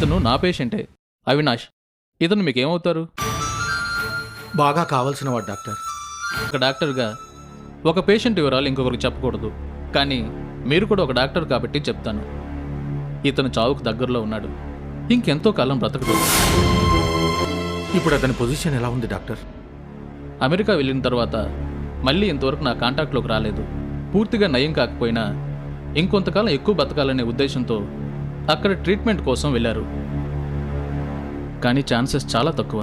ఇతను నా పేషెంటే, అవినాష్. ఇతను మీకేమవుతారు? బాగా కావాల్సిన వాడు డాక్టర్. ఒక డాక్టర్గా ఒక పేషెంట్ వివరాలు ఇంకొకరికి చెప్పకూడదు, కానీ మీరు కూడా ఒక డాక్టర్ కాబట్టి చెప్తాను. ఇతను చావుకు దగ్గరలో ఉన్నాడు. ఇంకెంతో కాలం బ్రతకడు. ఇప్పుడు అతని పొజిషన్ ఎలా ఉంది డాక్టర్? అమెరికా వెళ్ళిన తర్వాత మళ్ళీ ఇంతవరకు నా కాంటాక్ట్లోకి రాలేదు. పూర్తిగా నయం కాకపోయినా ఇంకొంతకాలం ఎక్కువ బతకాలనే ఉద్దేశంతో అక్కడ ట్రీట్మెంట్ కోసం వెళ్ళారు. కానీ ఛాన్సెస్ చాలా తక్కువ.